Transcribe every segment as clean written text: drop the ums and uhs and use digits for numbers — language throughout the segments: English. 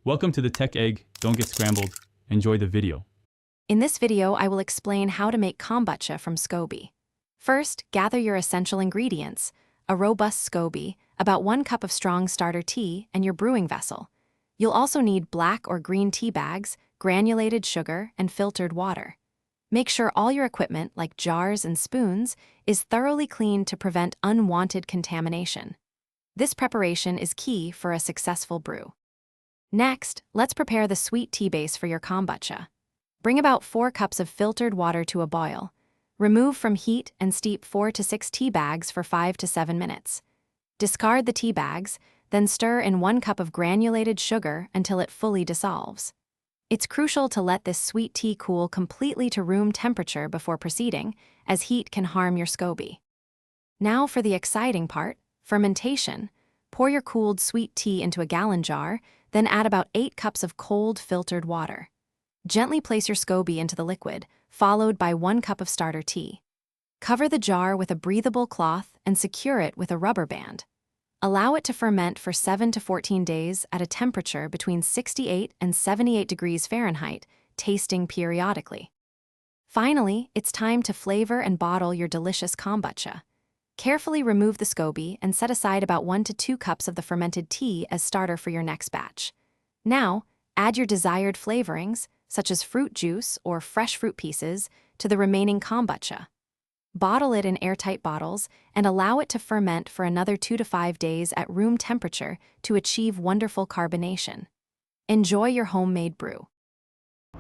Welcome to the Tech Egg. Don't get scrambled. Enjoy the video. In this video, I will explain how to make kombucha from Scoby. First, gather your essential ingredients: a robust Scoby, about 1 cup of strong starter tea, and your brewing vessel. You'll also need black or green tea bags, granulated sugar, and filtered water. Make sure all your equipment, like jars and spoons, is thoroughly cleaned to prevent unwanted contamination. This preparation is key for a successful brew. Next, let's prepare the sweet tea base for your kombucha. Bring about 4 cups of filtered water to a boil. Remove from heat and steep 4 to 6 tea bags for 5 to 7 minutes. Discard the tea bags, then stir in 1 cup of granulated sugar until it fully dissolves. It's crucial to let this sweet tea cool completely to room temperature before proceeding, as heat can harm your Scoby. Now for the exciting part, fermentation. Pour your cooled sweet tea into a gallon jar, then add about 8 cups of cold filtered water. Gently place your Scoby into the liquid, followed by 1 cup of starter tea. Cover the jar with a breathable cloth and secure it with a rubber band. Allow it to ferment for 7 to 14 days at a temperature between 68 and 78 degrees Fahrenheit, tasting periodically. Finally, it's time to flavor and bottle your delicious kombucha. Carefully remove the Scoby and set aside about 1 to 2 cups of the fermented tea as starter for your next batch. Now, add your desired flavorings, such as fruit juice or fresh fruit pieces, to the remaining kombucha. Bottle it in airtight bottles and allow it to ferment for another 2 to 5 days at room temperature to achieve wonderful carbonation. Enjoy your homemade brew.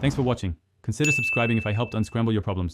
Thanks for watching. Consider subscribing if I helped unscramble your problems.